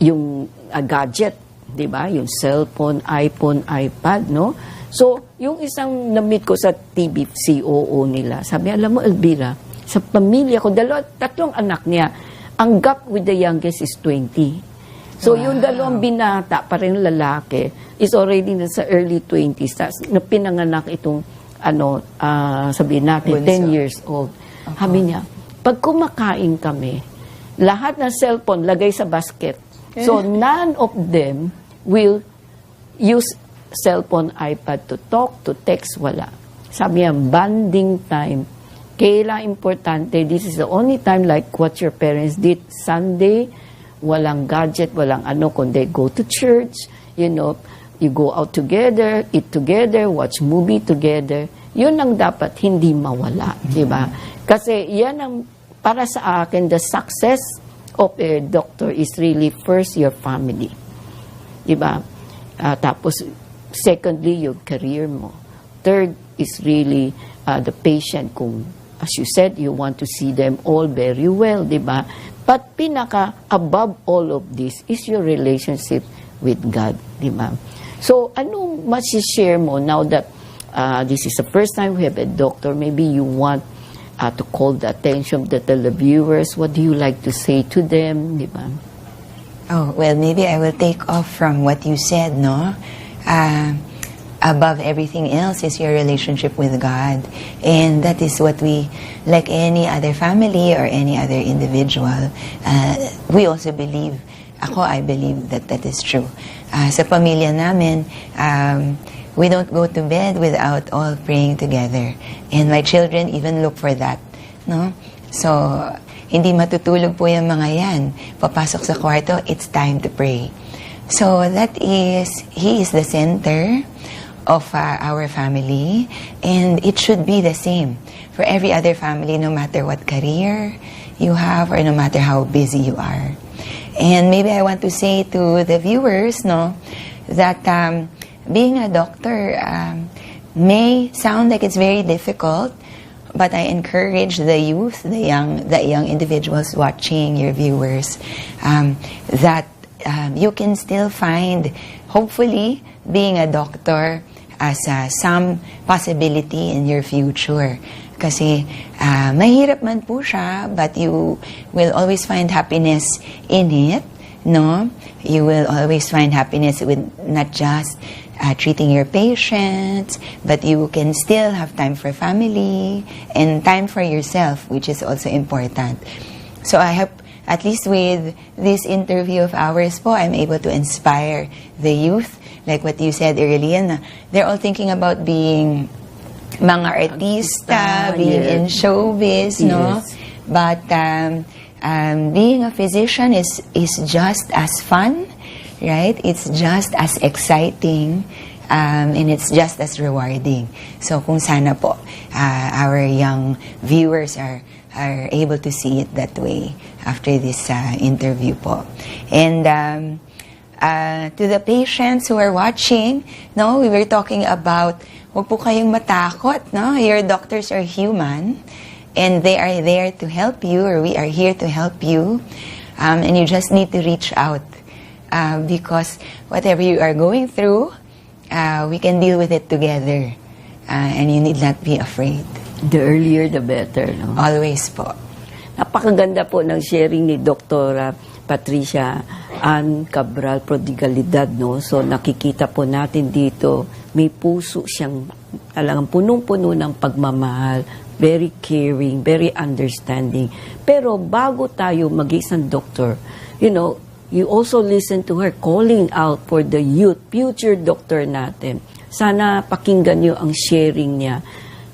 yung gadget, di ba? Yung cellphone, iPhone, iPad, no? So, yung isang na-meet ko sa TV, COO nila, sabi, alam mo, Elvira, sa pamilya ko, tatlong anak niya, ang gap with the youngest is 20. So, yung dalawang binata, parang lalaki, is already nasa early 20s. Tapos, pinanganak itong, sabihin natin, 10 years old. Sabi niya, pag kumakain kami, lahat ng cellphone lagay sa basket. So, none of them will use cellphone, iPad to talk, to text, wala. Sabi niya, bonding time. Kailan importante, this is the only time like what your parents did. Sunday, walang gadget, walang kundi go to church, you go out together, eat together, watch movie together. Yun ang dapat hindi mawala, di ba? Kasi yan ang, para sa akin, the success of a doctor is really first your family. Di ba? Tapos, Secondly, yung career mo. Third is really the patient. Kung, as you said, you want to see them all very well, di ba? But above all of this is your relationship with God, di ba? So, anong share mo now that this is the first time we have a doctor? Maybe you want to call the attention of the televiewers. What do you like to say to them, di ba? Oh, well, maybe I will take off from what you said, no? Above everything else is your relationship with God. And that is what we, like any other family or any other individual, we also believe, I believe that that is true. Sa pamilya namin, we don't go to bed without all praying together. And my children even look for that, no? So, hindi matutulog po yung mga yan. Papasok sa kwarto, it's time to pray. So, He is the center of our family, and it should be the same for every other family, no matter what career you have or no matter how busy you are. And maybe I want to say to the viewers, no, that being a doctor may sound like it's very difficult, but I encourage the youth, the young individuals watching, your viewers, that you can still find, hopefully, being a doctor as some possibility in your future. Kasi mahirap man po siya, but you will always find happiness in it, no? You will always find happiness with not just treating your patients, but you can still have time for family and time for yourself, which is also important. So I hope, at least with this interview of ours po, I'm able to inspire the youth. Like what you said earlier, na they're all thinking about being mga artista, being in showbiz, no? But being a physician is just as fun, right? It's just as exciting, and it's just as rewarding. So kung sana po our young viewers are able to see it that way after this interview po. And to the patients who are watching, no, we were talking about, huwag po kayong matakot, no? Your doctors are human, and they are there to help you, or we are here to help you, and you just need to reach out, because whatever you are going through, we can deal with it together, and you need not be afraid. The earlier, the better, no? Always po. Napakaganda po ng sharing ni Dr. 𝗣ცი𝘄𝗲𝗿 prodigalidad, no? So nakikita po natin dito, may puso siyang talagang punong-puno ng pagmamahal, very caring, very understanding. Pero bago tayo mag-isang doctor, you know, you also listen to her calling out for the youth, future doctor natin. Sana pakinggan niyo ang sharing niya.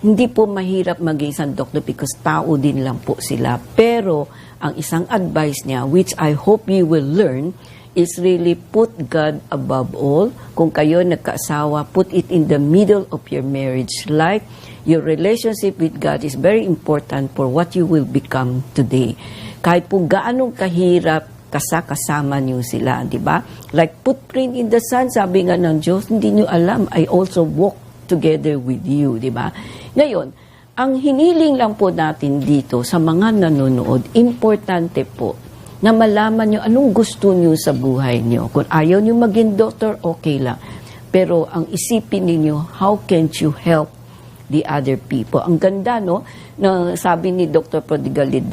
Hindi po mahirap maging isang doctor because tao din lang po sila. Pero ang isang advice niya, which I hope you will learn, is really put God above all. Kung kayo nagkaasawa, put it in the middle of your marriage life. Your relationship with God is very important for what you will become today. Kahit po gaanong kahirap, kasama niyo sila, di ba? Like footprint in the sun, sabi nga ng Diyos, hindi niyo alam, I also walk together with you, di ba? Ngayon, ang hiniling lang po natin dito sa mga nanonood, importante po na malaman nyo anong gusto nyo sa buhay nyo. Kung ayaw nyo maging doctor, okay lang. Pero ang isipin ninyo, how can you help the other people? Ang ganda, no? Na sabi ni Dr. 𝗵𝗶𝗿,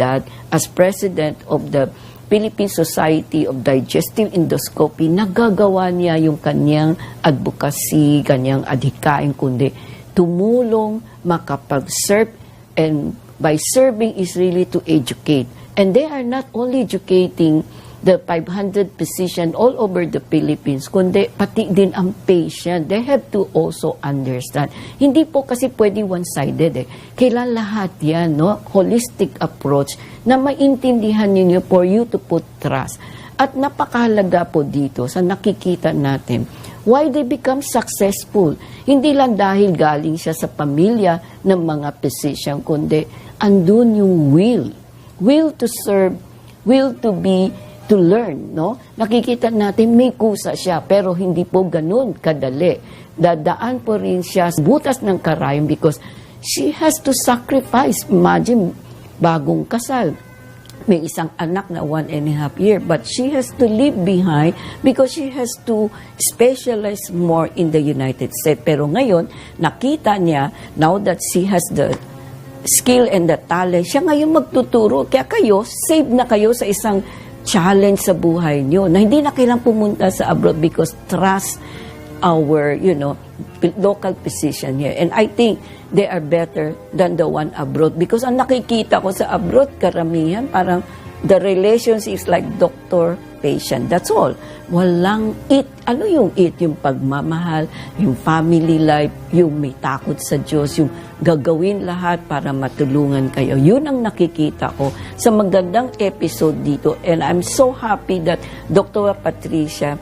as president of the Philippine Society of Digestive Endoscopy, nagagawa niya yung kanyang advocacy, kanyang adhikain, kundi tumulong, makapag-serve, and by serving is really to educate. And they are not only educating the 500 physicians all over the Philippines, kundi pati din ang patient. They have to also understand. Hindi po kasi pwede one-sided eh. Kailan lahat yan, no? Holistic approach na maintindihan ninyo for you to put trust. At napakahalaga po dito sa nakikita natin, why they become successful. Hindi lang dahil galing siya sa pamilya ng mga physician, kundi andun yung will to serve, will to be to learn, no? Nakikita natin may kusa siya, pero hindi po ganun kadali. Dadaan po rin siya sa butas ng karayom because she has to sacrifice. Imagine, bagong kasal. May isang anak na 1.5 years, but she has to leave behind because she has to specialize more in the United States. Pero ngayon, nakita niya, now that she has the skill and the talent, siya ngayon magtuturo. Kaya kayo, save na kayo sa isang challenge sa buhay niyo na hindi na kailangang pumunta sa abroad because trust our, local physician here. And I think they are better than the one abroad because ang nakikita ko sa abroad, karamihan, parang the relationship is like doctor-patient. That's all. Walang it. Ano yung it? Yung pagmamahal, yung family life, yung may takot sa Diyos, yung gagawin lahat para matulungan kayo. Yun ang nakikita ko sa magandang episode dito. And I'm so happy that Dr. Patricia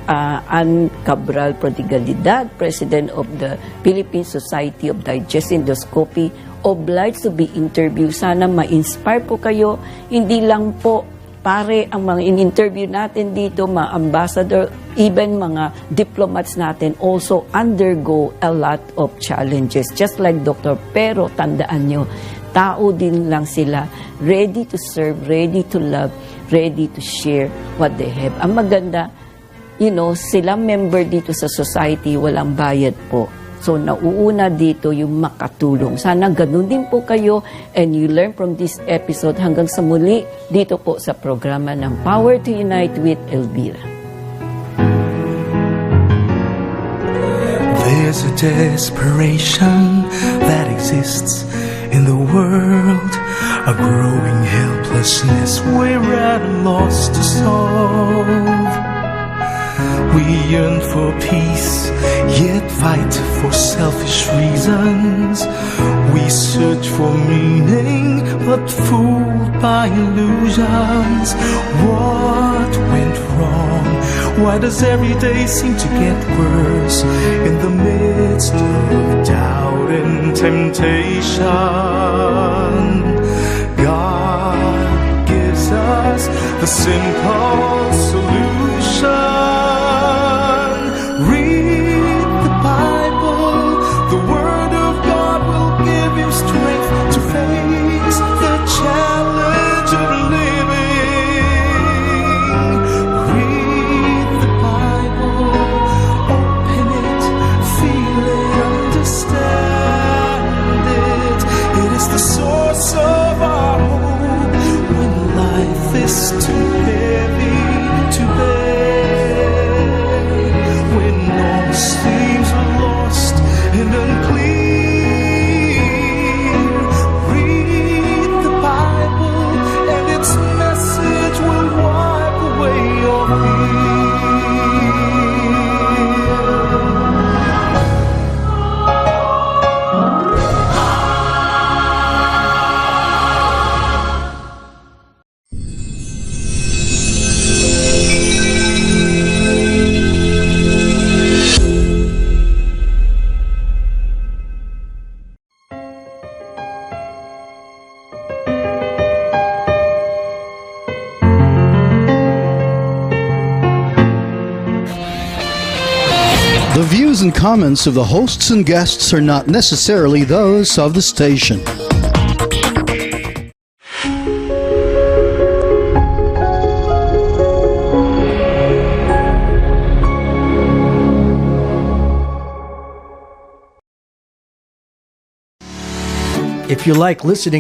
𝗨ഃ𝗶𝘶𝗵, President of the Philippine Society of Digestive Endoscopy, obliged to be interviewed. Sana ma-inspire po kayo. Hindi lang po pare ang mga in-interview natin dito, mga ambassador, even mga diplomats natin also undergo a lot of challenges. Just like Dr. Pero tandaan nyo, tao din lang sila, ready to serve, ready to love, ready to share what they have. Ang maganda, sila member dito sa society, walang bayad po. So, nauuna dito yung makatulong. Sana ganun din po kayo and you learn from this episode hanggang sa muli dito po sa programa ng Power to Unite with Elvira. There's a desperation that exists in the world, a growing helplessness we're at a loss to solve. We yearn for peace, yet fight for selfish reasons. We search for meaning, but fooled by illusions. What went wrong? Why does every day seem to get worse? In the midst of doubt and temptation, God gives us the simple solution. Read the Bible, the Word of God will give you strength to face the challenge of living. Read the Bible, open it, feel it, understand it. It is the source of our hope when life is too heavy to bear. Seems lost and unclear. Read the Bible and its message will wipe away your The views and comments of the hosts and guests are not necessarily those of the station. If you like listening